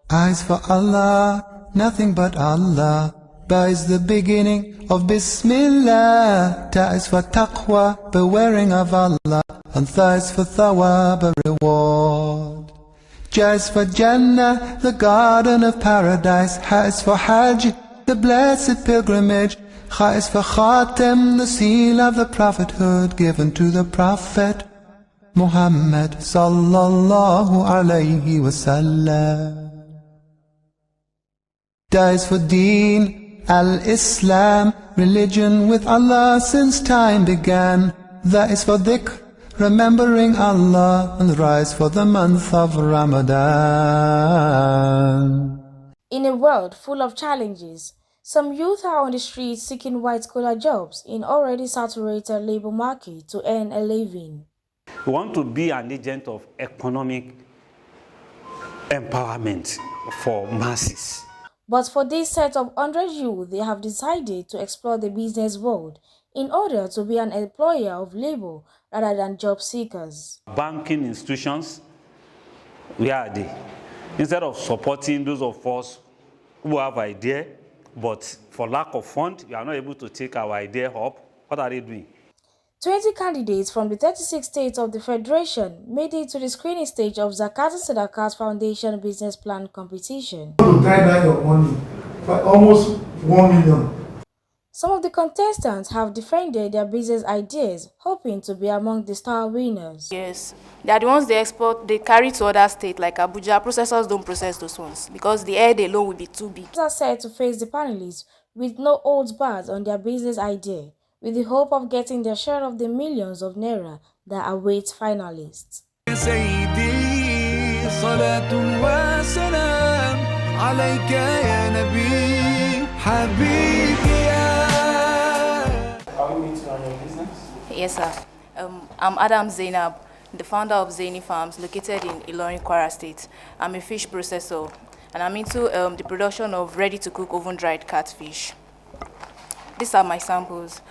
Eyes for Allah, nothing but Allah. Ba is the beginning of Bismillah. Ta is for taqwa, bewaring of Allah. And Tha is for thawab, a reward. Ja is for Jannah, the garden of paradise. Ha is for Hajj, the blessed pilgrimage. Kha is for Khatem, the seal of the prophethood given to the Prophet Muhammad sallallahu alayhi wasallam. Da is for Deen, al-Islam, religion with Allah since time began. That is for dhikr, remembering Allah, and rise for the month of Ramadan. In a world full of challenges, some youth are on the streets seeking white-collar jobs in already saturated labor market to earn a living. We want to be an agent of economic empowerment for masses. But for this set of 100 youth, they have decided to explore the business world in order to be an employer of labor rather than job seekers. Banking institutions, where are they? Instead of supporting those of us who have idea, but for lack of fund, we are not able to take our idea up, what are they doing? 20 candidates from the 36 states of the Federation made it to the screening stage of Zakat and Sadaqat Foundation Business Plan competition. To tie down your money by almost 1 million. Some of the contestants have defended their business ideas, hoping to be among the star winners. Yes, they are the ones they export, they carry to other states like Abuja. Processors don't process those ones because the head alone will be too big. They are set to face the panelists with no holds barred on their business idea, with the hope of getting their share of the millions of naira that await finalists. Yes, sir. I'm Adam Zainab, the founder of Zaini Farms, located in Ilorin, Kwara State. I'm a fish processor, and I'm into the production of ready-to-cook oven-dried catfish. These are my samples.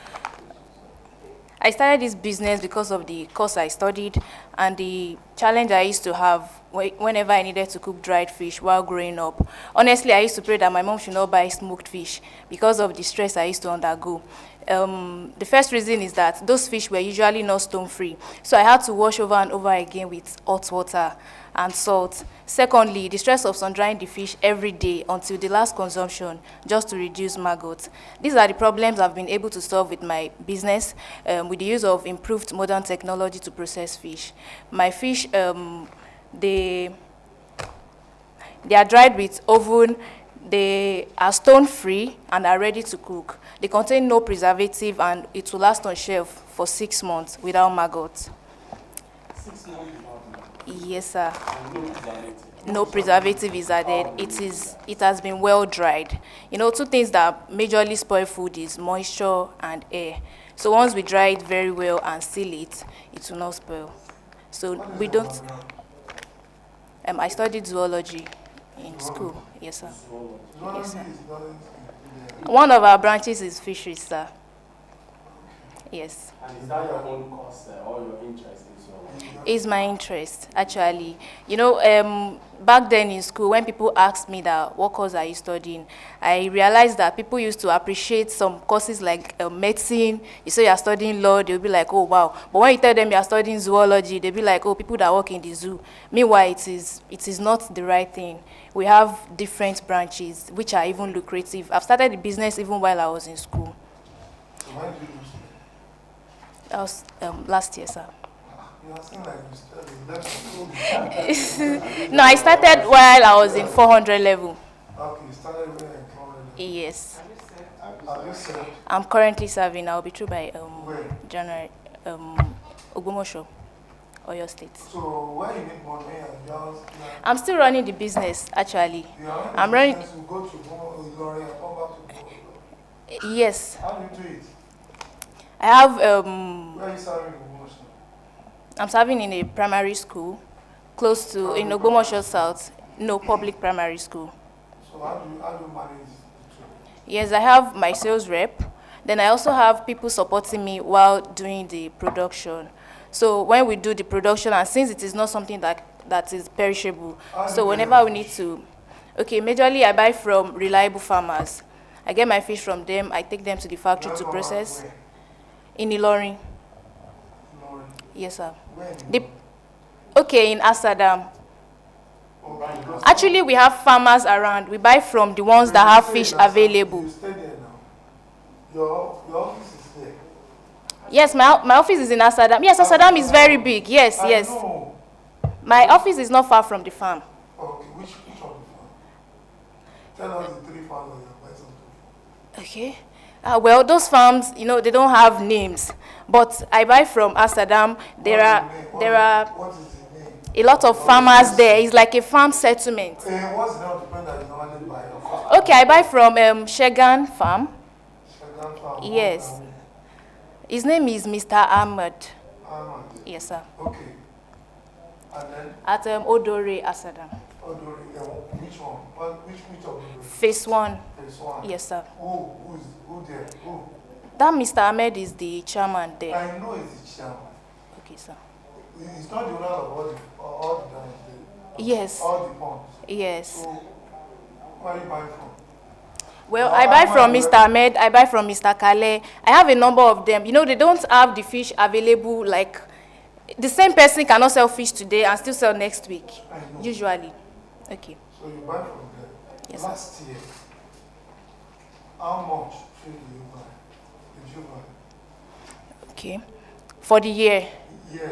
I started this business because of the course I studied and the challenge I used to have whenever I needed to cook dried fish while growing up. Honestly, I used to pray that my mom should not buy smoked fish because of the stress I used to undergo. The first reason is that those fish were usually not stone-free, so I had to wash over and over again with hot water and salt. Secondly, the stress of sun-drying the fish every day until the last consumption just to reduce maggots. These are the problems I've been able to solve with my business with the use of improved modern technology to process fish. My fish, they are dried with oven. They are stone-free and are ready to cook. They contain no preservative and it will last on shelf for 6 months without maggots. 6 months? Yes, sir. No preservative is added. It has been well dried. You know, 2 things that majorly spoil food is moisture and air. So once we dry it very well and seal it, it will not spoil. So we don't. I studied zoology in school. Yes, sir. Yes, sir. One of our branches is fisheries, sir. Yes. And is that your own course or your interest in zoology? It's my interest, actually. You know, back then in school, when people asked me that what course are you studying, I realized that people used to appreciate some courses like medicine. You say you're studying law, they'll be like, oh, wow. But when you tell them you're studying zoology, they'll be like, oh, people that work in the zoo. Meanwhile, it is not the right thing. We have different branches, which are even lucrative. I've started the business even while I was in school. So why did you do so? That was last year, sir. You are saying like you studied. No, I started while I was in 400 level. Okay, you started when you 400. Yes. Have you said? I'm currently serving. I'll be through by Where? January. Ogbomosho, Oyo State. So why you need money and just I'm still running the business, actually. you are I'm running. You go to Ilorin and come back to Ilorin. Yes. How do you do it? I have. Where are you serving in Ogbomoso? I'm serving in a primary school, close to in Ogbomosho South. No, public primary school. So how do you manage the two? Yes, I have my sales rep. Then I also have people supporting me while doing the production. So when we do the production, and since it is not something that is perishable, so whenever we need to, Okay, majorly I buy from reliable farmers. I get my fish from them. I take them to the factory to process. Where? In Ilorin. Lord. Yes, sir. Where? Okay, in Asadam. Okay. Actually, we have farmers around. We buy from the ones that have fish available. You stay there now. Your office is there. Yes, my office is in Asadam. Yes, Asadam is very big. Yes, I yes. know. My office is not far from the farm. Okay, which of the farm? Tell us the 3 farms that you buy something. Okay. Well, those farms, you know, they don't have names. But I buy from Asadam. There are What is the name? a lot of farmers there. It's like a farm settlement. What's the name of the friend that you normally buy? Of course. Okay, I buy from Shegan Farm. Shagan farm. Yes. His name is Mr. Ahmed. Ahmad. Yes, sir. Okay. And then At Odore Asadam. Odori, which one? Which of them? Phase 1. Phase 1. Yes, sir. Who there? Who? That Mr. Ahmed is the chairman there. I know it's the chairman. Okay, sir. He's not the owner of all the dams. Yes. All the ponds. Yes. So, where are you buying from? Well, I buy from Mr. Ahmed. I buy from Mr. Kale. I have a number of them. You know, they don't have the fish available. Like, the same person cannot sell fish today and still sell next week. I know. Usually. Okay. So you buy from them. Yes, Last year, how much fish did you buy? Did you buy? Okay. For the year. Yeah.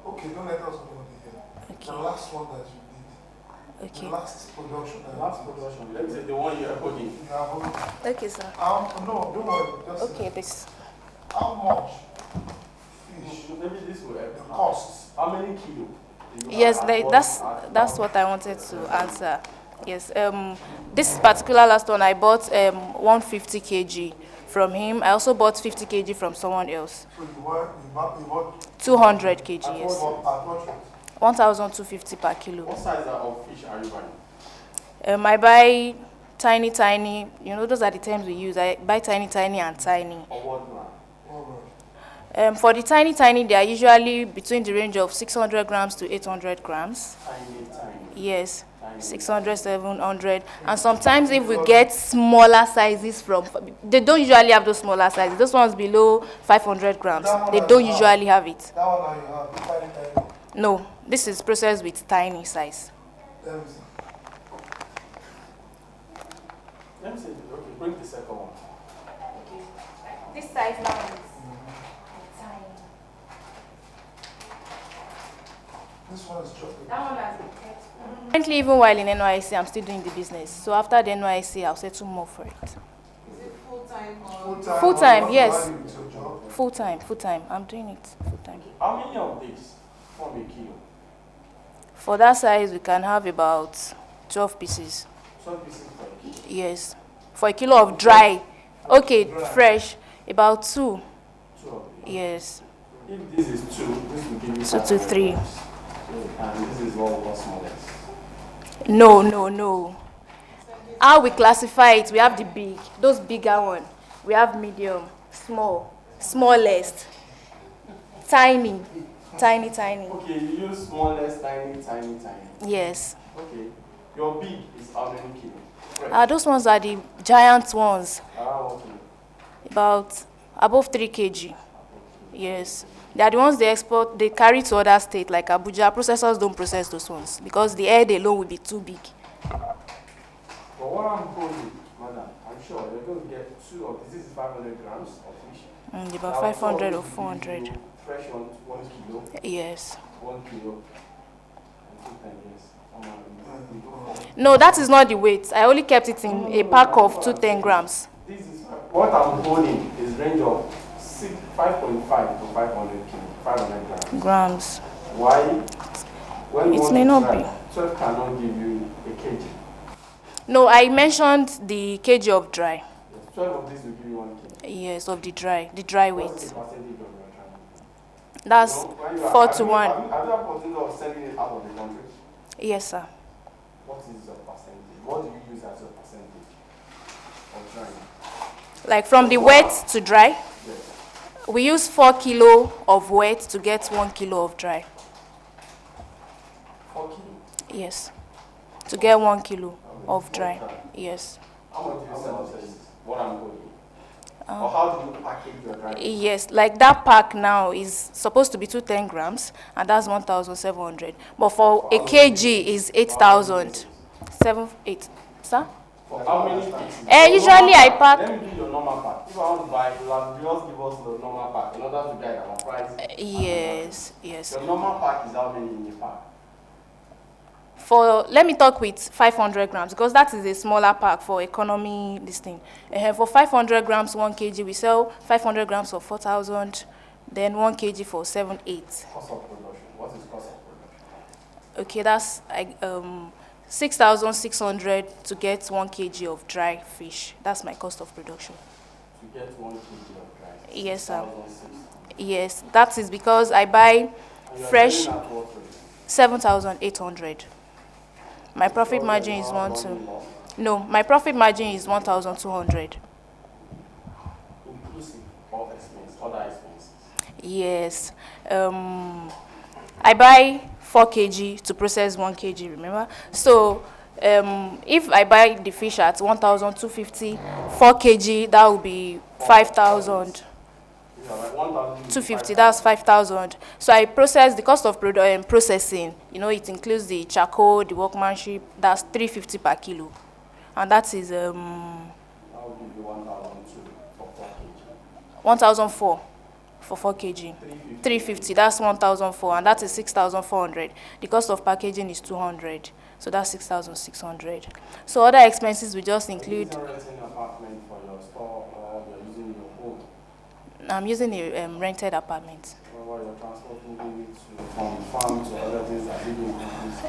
Okay, don't let us know the year. Okay. The last one that you did. Okay. The last production. that Last you did. production, let me say the one you are holding. You are holding. Okay, sir. No, don't worry. Just Okay, this. how much fish? Maybe this will The help. costs. How many kilo? Yes, that's what I wanted to answer. Yes. This particular last one, I bought 150 kg from him. I also bought 50 kg from someone else. So you bought 200 kg, at yes. what rate? 1,250 per kilo. What size of fish are you buying? I buy tiny. You know, those are the terms we use. I buy tiny and tiny. Or what man? Oh, For the tiny, they are usually between the range of 600 grams to 800 grams. Tiny. Yes, Tiny. 600, 700. And sometimes if we get smaller sizes from, they don't usually have those smaller sizes. Those ones below 500 grams, they don't usually have it. that one now you have tiny. No, this is processed with tiny size. Let me see. Let me say, okay, bring the second one. Okay. This size now is tiny. This one is chocolate. That one has been kept. Currently, even while in NYC, I'm still doing the business. So after the NYC, I'll settle more for it. Is it full-time or? Full-time, or yes. you value with your job? Full time. I'm doing it full time. How many of these form a kilo? For that size, we can have about 12 pieces. 12 pieces per kilo. Yes. For a kilo of dry. Okay, fresh. About 2. 2 of these. Yes. If this is 2, this will give you 2 to 500 3. grams. And this is what smallest. No. How we classify it, we have the big, those bigger one. We have medium, small, smallest, tiny. Okay, you use smallest, tiny. Yes. Okay. Your big is how many kilo? Fresh. Those ones are the giant ones, 1 kilo. about above 3 kg. Yes. They are the ones they export, they carry to other states like Abuja. Processors don't process those ones because the head alone will be too big. But what I'm holding, madam, I'm sure you're going to get 2 of this is 500 grams of fish. About 500 or 400. Fresh one, 1 kilo, Yes. 1 kilo, and 2 10 No, that is not the weight. I only kept it in a pack of 210 grams. This is what I'm holding is range of 5.5 to 500 grams. Grams. Why? When It one may is not dry, be. 12 cannot give you a kg. No, I mentioned the kg of dry. 12 of this will give you 1 kg. Yes, of the dry What's weight. the percentage of your dry? That's When you are- 4 to 1. Have you ever considered of sending it out of the country? Yes, sir. What is your percentage? What do you use as your percentage of drying? Like from the wet to dry, Yes. we use 4 kilo of wet to get 1 kilo of dry. 4 kilo. Yes. to get 1 kilo of dry. Yes. How much do you sell this? What I'm going? Or how do you package your dry fish? Yes, like that pack now is supposed to be 210 grams, and that's 1,700. But for a kg is 8,000. 8. Sir? For how many pieces? Usually I pack. Let me do your normal pack. If I want to buy, you have just give us the normal pack in order to guide our price. Yes, yes. Your normal pack is how many in a pack? Let me talk with 500 grams because that is a smaller pack for economy listing. For 500 grams, 1 kg, we sell 500 grams for 4,000, then 1 kg for 7,800. Cost of production. What is cost of production? Okay, that's 6,600 to get 1 kg of dry fish. That's my cost of production. To get 1 kg of dry fish? Yes, sir. 6,600. Yes, that is because I buy fresh selling at what rate? 7,800. My profit margin is 1,200. No, my profit margin is 1,200. Inclusive of expense, other expenses. Yes. I buy 4 kg to process 1 kg, remember? So if I buy the fish at 1,250, 4 kg, that will be 5,000. 250, that's 5,000. So I process the cost of processing. You know, it includes the charcoal, the workmanship. That's 350 per kilo, and that is I'll give you 1,002 for 4 kg. 1,004 for 4 kg. 350. That's 1,004, and that is 6,400. The cost of packaging is 200, so that's 6,600. So other expenses we just include. Are you renting an apartment for your store, or you're using your home? I'm using a rented apartment. Or your transport moving it from farm to other things that you do.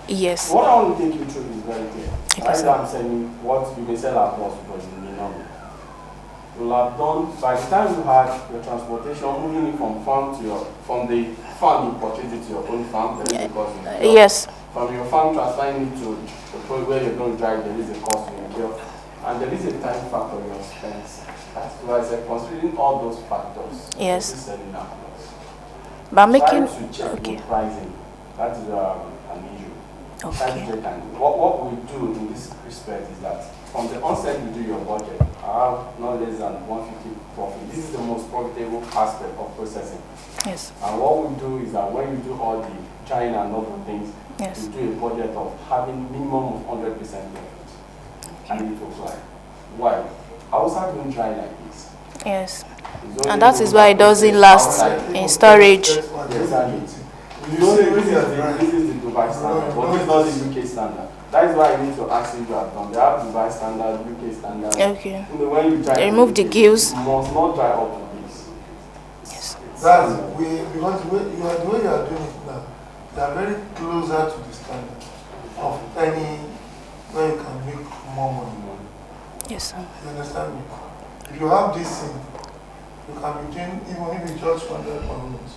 Yes. What I want to take you through is very clear. Okay, Right sir. now I'm saying what you may sell at once because you may not. You'll have done by the time you had your transportation moving it from farm to from the farm you purchased it to your own farm, there is a cost you incur. Yes. From your farm transferring it to the point where you're going to drive, there is a cost you incur. And there is a time factor in your expense. That's why I said considering all those factors, Yes. this is selling at once. But I'm making. Try to check Okay. good pricing. That is an issue. Try to Okay. check and what we do in this respect is that from the onset you do your budget, I have not less than 150 profit. This is the most profitable aspect of processing. Yes. And what we do is that when you do all the drying and other things, Yes. you do a budget of having minimum of 100% profit. And it will fly. Why? Outside don't dry like this. Yes. It's only And that is those why it doesn't last outside. in storage. Exactly. The only reason this is the Dubai standard, but it's not the UK standard. That is why I need to ask if you have done. They have Dubai standard, UK standard. Okay. You know, when you dry, Remove the gills. You must not dry up to this. Yes. That's because the way you are doing it now, you are very closer to the standard of any where you can make more money. Yes, sir. You understand me? If you have this thing, you can be doing, even if it's just 100 pounds,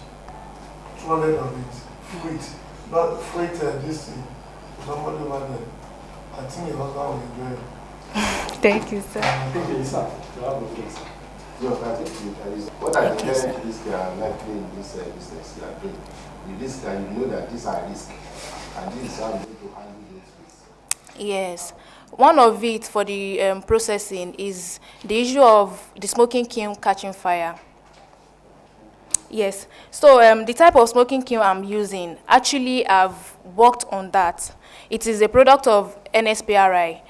200 of it, freight, not freight this thing, to somebody over there. I think your husband will enjoy it. Thank you, sir. Okay, sir. You have a case. Yes, I think what I inherent risk are likely in this business you are doing. With this, you know that these are risks, and this is how you need to handle those risks. Yes. One of it for the processing is the issue of the smoking kiln catching fire. Yes. So the type of smoking kiln I'm using, actually I've worked on that. It is a product of NSPRI.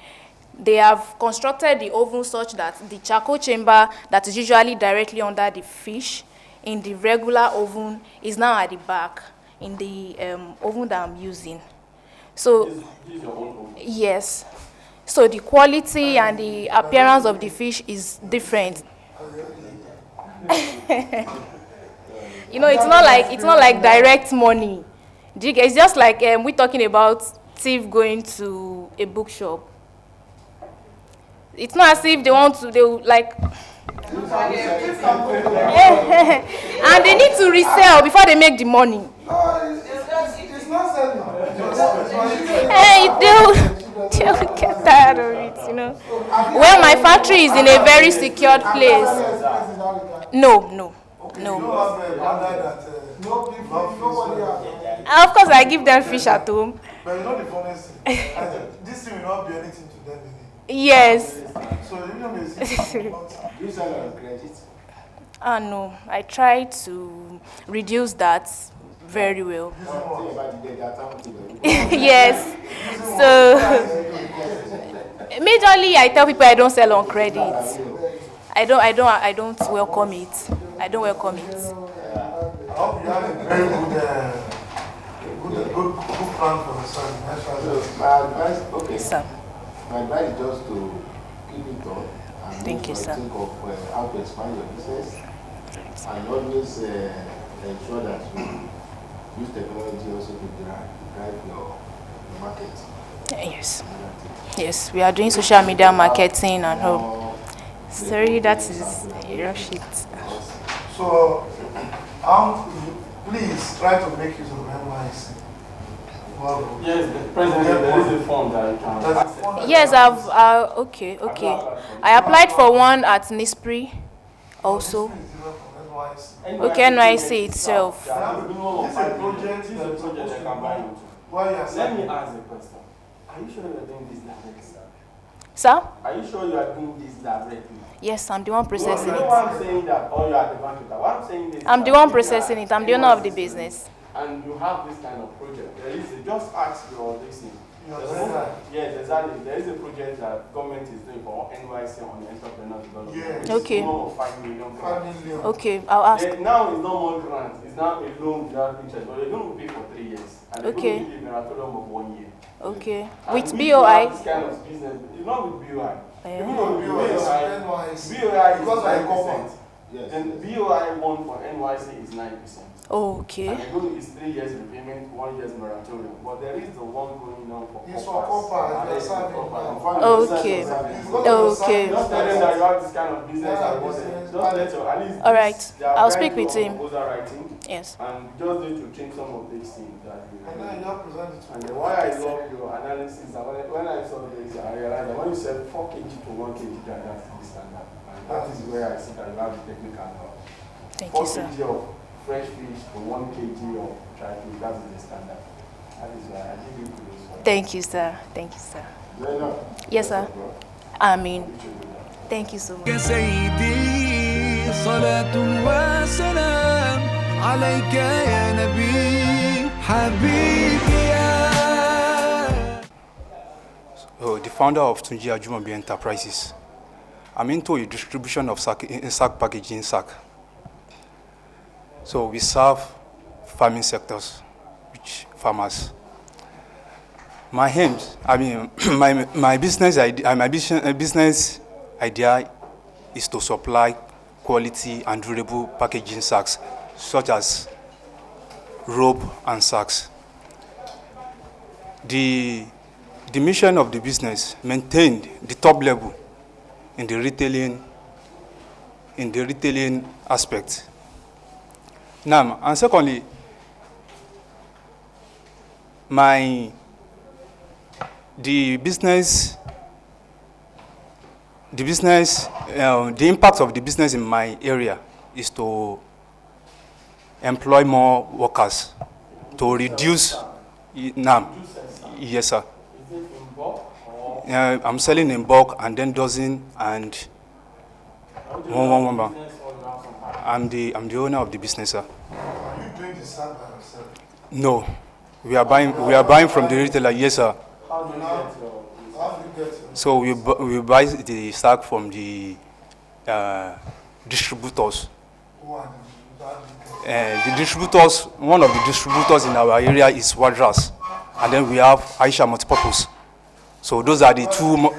They have constructed the oven such that the charcoal chamber that is usually directly under the fish in the regular oven is now at the back in the oven that I'm using. So, This is your own home. yes. So the quality and the appearance of the fish is different. You know, it's not like direct money. It's just like we're talking about thief going to a bookshop. It's not as if they want to, they will like, and they need to resell before they make the money. No, it's not selling. Hey, they'll get tired of it, you know. Well, my factory is in a very secured place. No. Of course, I give them fish at home. But you know the funniest thing? This thing will not be anything to them again. Yes. So you know me, it's Do you sell on credit? No, I try to reduce that very well. Think about the day that time to them. Yes. So, majorly, I tell people I don't sell on credit. I don't welcome it. I don't welcome it. I hope you have a very good plan for the son. So my advice, okay. Sir. My advice is just to keep it on and Thank you, sir. think of how to expand your business and always ensure that you use technology also to drive your market. Yes. Yes, we are doing social media marketing and all. Sorry, that is rush it. So, please try to make use of NYC. Well, Yes, President, there is a form that you can access. Yes, okay. I applied for one at NISPRI also. Okay, NYC itself. This is a project that can buy into. Let me ask a question. Are you sure you are doing this directly, sir? Sir? Are you sure you are doing this directly? Yes, I'm the one processing You know it. why I'm saying that, or you are the marketer. What I'm saying is I'm the one processing it. I'm the owner of the business. And you have this kind of project. There is just ask your listening. Yes, exactly. There is a project that government is doing for NYC on the entrepreneur development. Yes. Okay. Of 5 million. 5 million. Okay, I'll ask. Now it's no more grant. It's now a loan without interest, but they're going to pay for 3 years. And they're Okay. going to give a moratorium of 1 year. Okay. And With we BOI? have this kind of business. It's not with BOI. Yeah. Even though BOI is BOI because I cover. Yes. And BOI 1 for NYC is 9%. Okay. And the goal is 3 years repayment, 1 year's moratorium. But there is the one going on for It's for copper, you're serving Okay. Okay. Just tell them that you have this kind of business and what just let your, at least All right. they are I'll very speak with good on him. proposal writing. Yes. And just need to change some of these things that you And then you have presented to and then why I love your analysis, and when I saw this, I realized that when you said 4 kg to 1 kg, that's the standard. And that is where I see that you have the technical knowledge. Thank 4 you, sir. kg of fresh fish to 1 kg of dry fish, that is the standard. That is why I give you kudos for that. Thank you, sir. Thank you, sir. Zainab, Yes, sir. I mean, thank you so much. يا سيدي صلاة وسلام عليك يا نبي حبيبي يا The founder of Tunji Ajumobi Enterprises. I'm into a distribution of sack packaging sack. So we serve farming sectors, which farmers. My aims, my business idea is to supply quality and durable packaging sacks, such as rope and sacks. The mission of the business maintained the top level in the retailing aspect. Now, and secondly, the impact of the business in my area is to employ more workers, to reduce. Yes, sir. Is it in bulk or I'm selling in bulk and then dozen and one. business or you have some partner? I'm the owner of the business, sir. Are you doing the same by yourself? No, we are buying from the retailer. Yes, sir. How do you get your How do you get your So we buy the sack from the distributors. who are the The distributors, one of the distributors in our area is Wadras, and then we have Aisha Multipurpose. So those are the two.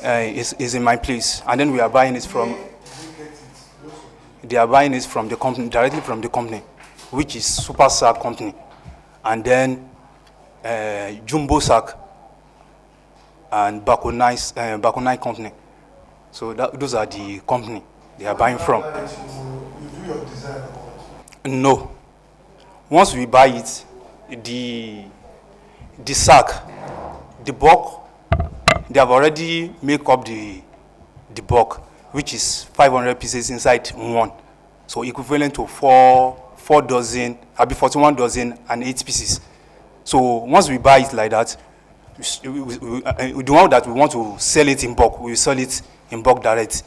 Is in my place, and then we are buying it from. They are buying it from the company, directly from the company, which is Super Sack Company, and then Jumbo Sack and Bakonai Company. So those are the company they are buying from. You do your design or what? No. Once we buy it, the sack, the bulk, they have already make up the bulk, which is 500 pieces inside one. So equivalent to 41 dozen and 8 pieces. So once we buy it like that, the one that we want to sell it in bulk, we will sell it in bulk direct.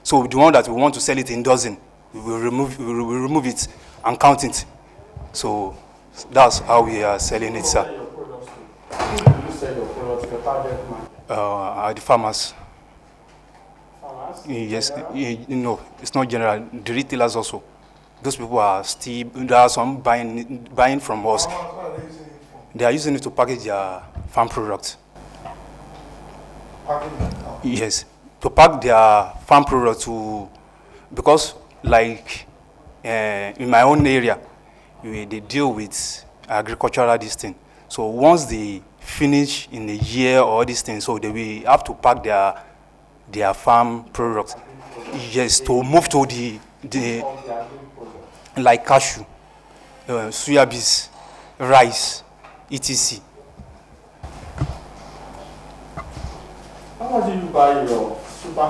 So the one that we want to sell it in dozen, we will remove it and count it. So that's how we are selling it, sir. Who do you sell your products to, the target market? The farmers. Farmers? Yes, General? no, it's not general. The retailers also. Those people are still, there are some buying from us. What are they using it for? They are using it to package their farm products. Packing it now. Yes, to pack their farm product to, because like in my own area, they deal with agricultural this thing. So once they finish in a year or this thing, so they will have to pack their farm products. Yes, to move to the like cashew, soya beans, rice, etc. How much do you buy your Super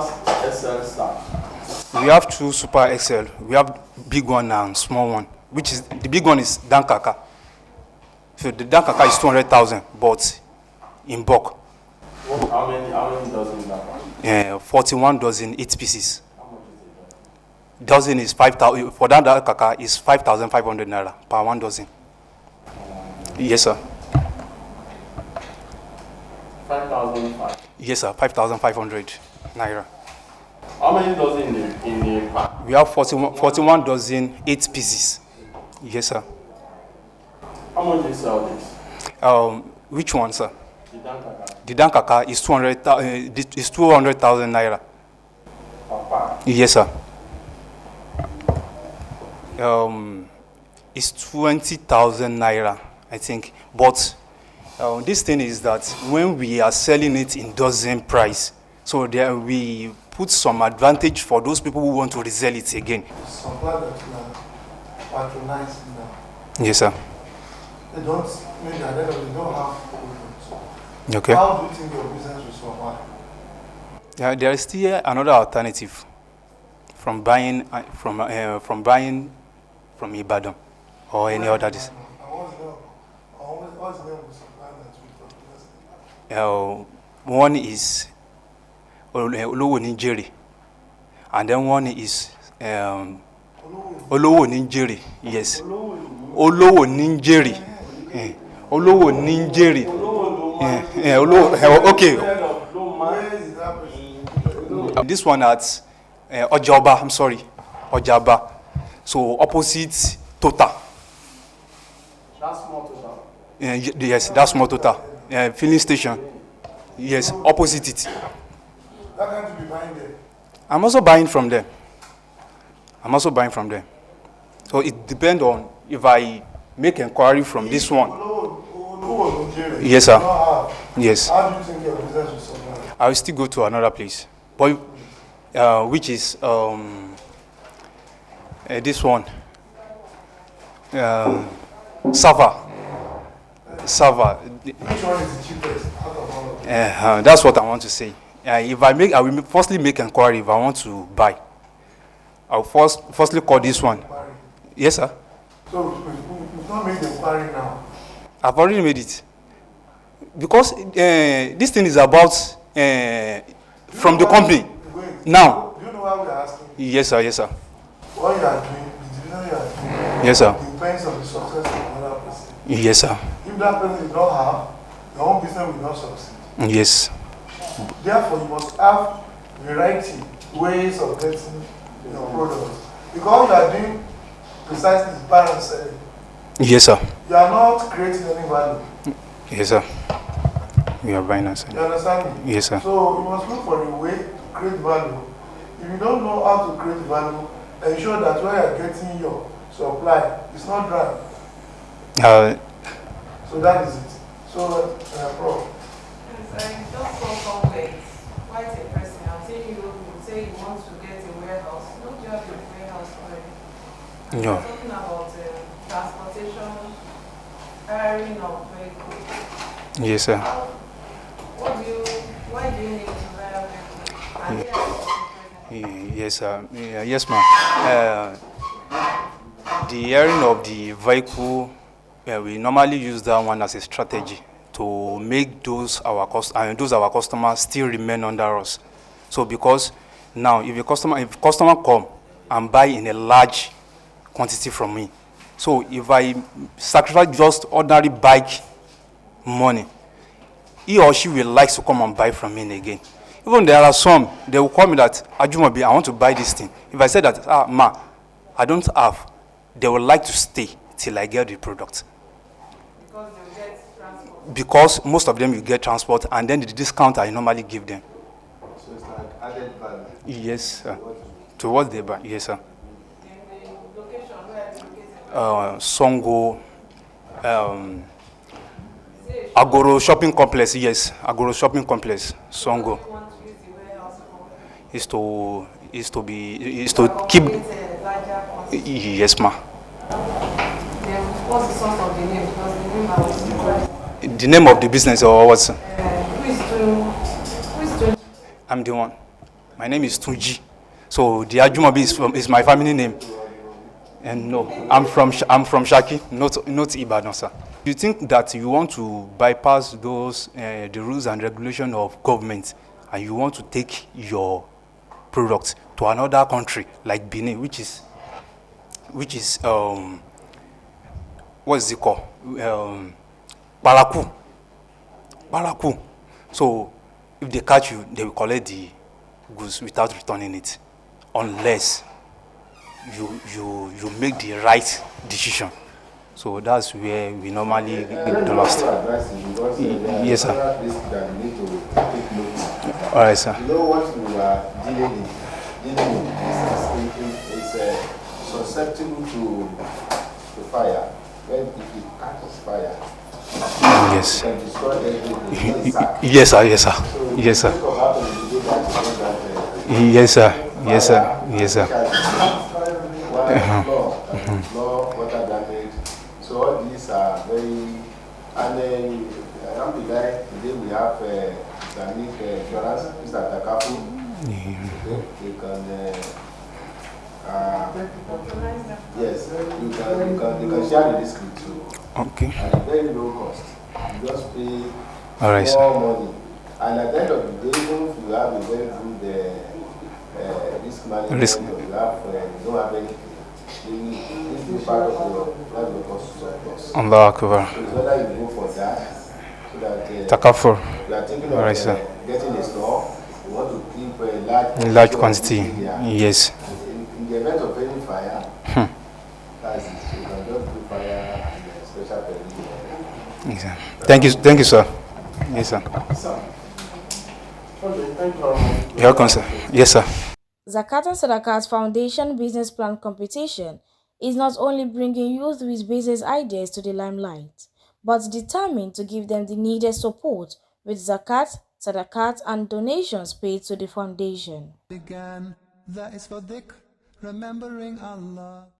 SL star? We have 2 Super XL. We have big one and small one, which is, the big one is Dankaka. So the Dankaka is 200,000, but in bulk. How many dozen is that? 41 dozen, 8 pieces. How much is it? Dozen is 5,000. For that Dankaka is 5,500 naira per 1 dozen. Yes, sir. 5,500. Yes, sir. 5,500 naira. How many dozen in the pack? We have 41 dozen, 8 pieces. Yes, sir. How much do you sell this? Which one, sir? The Dankaka. The Dankaka is 200,000 naira. Per pack. Yes, sir. It's 20,000 naira, I think. But this thing is that when we are selling it in dozen price, so there we put some advantage for those people who want to resell it again. Supply that you are patronizing now. Yes, sir. They don't, maybe at the end of the day, they don't have products. Okay. How do you think your business will survive? Yeah, there is still another alternative from buying from Ibadan or any other. And what's the name of the supply that you patronizing? One is Olowo Nijeri, and then one is Olowo Nijeri. Yes, Olowo Nijeri. Olowo Nijeri. Okay. Where is that person? This one at Ojaba. I'm sorry, Ojaba. So opposite Total. That's more total. Yes, that's more Total. Filling station. Yes, opposite it. That can't be buying there. I'm also buying from them. So it depends on if I make inquiry from this one. Yes, sir. Yes. How do you think your business will survive? I will still go to another place, but which is this one. Sava. Which one is the cheapest out of all of them? That's what I want to say. If I will firstly make inquiry if I want to buy. I'll firstly call this one. Yes, sir. So we've not made the inquiry now. I've already made it. Because this thing is about from the company. Wait, Now. do you know why we are asking? Yes, sir. Yes, sir. What you are doing, the division you are doing, Yes, sir. depends on the success of another person. Yes, sir. If that person did not have, your own business will not succeed. Yes. Therefore, you must have variety ways of getting your products. Because you are doing precisely the balance selling. Yes, sir. You are not creating any value. Yes, sir. We are buying and selling. You understand me? Yes, sir. So you must look for a way to create value. If you don't know how to create value, ensure that where you are getting your supply is not dry. So that is it. So, Prof. Just for somewhere, quite a person. I'll tell you, you say you want to get a warehouse. Don't you have a warehouse already? No. We're talking about transportation, hiring of vehicles. Yes, sir. Why do you need to hire vehicles? Yes, sir. Yes, ma'am. The hiring of the vehicle we normally use that one as a strategy to make those our customers still remain under us. So because now if customer come and buy in a large quantity from me, so if I sacrifice just ordinary bike money, he or she will like to come and buy from me again. Even there are some, they will call me that, Ajumobi, I want to buy this thing. If I say that, ma, I don't have, they will like to stay till I get the product. Because they will get transport. Because most of them will get transport, and then the discount I normally give them. So it's like added value. Yes, sir. To what they buy, yes, sir. And the location, where are they located? Songo, Agoro Shopping Complex, yes. Agoro Shopping Complex, Songo. You want to use the warehouse for? Is to keep. Larger quantity. Yes, ma. Then what's the source of the name? Because the name I was surprised. The name of the business or what? Who is doing? I'm the one. My name is Tunji. So the Ajumobi is my family name. And no, I'm from Shaki, not Ibadan, sir. You think that you want to bypass those the rules and regulations of government, and you want to take your product to another country like Benin, which is what is it called? Baraku. So if they catch you, they will collect the goods without returning it, unless you make the right decision. So that's where we normally get the last. Yes, sir. All right, sir. You know what we are dealing with is susceptible to fire. When if it catches fire, yes. it can destroy everything. Yes, sir. Yes, sir. So yes, sir. Yes, sir. Yes, sir. Yes, sir. Floor, water damage. So all these are very, and alhamdulillah, today we have Islamic insurance, Mr. Takafu. You can, yes, you can share the risk with you. Okay. At a very low cost. You just pay all right, more money. And at the end of the day, even if you have a very good risk management, you don't have anything. This is part of your cost surplus. Allah Akbar. So it's whether you go for that, so that Takafur. you are thinking All right, of getting a store, you want to keep a large quantity. Yes. In the event of any fire, that's it. So you can just do fire and special permission. Exactly. Thank you, sir. Yes, sir. You're welcome, sir. Yes, sir. Zakat and Sadaqat Foundation Business Plan Competition is not only bringing youth with business ideas to the limelight, but determined to give them the needed support with Zakat, Sadaqat and donations paid to the foundation. Began, that is for dhikr, remembering Allah.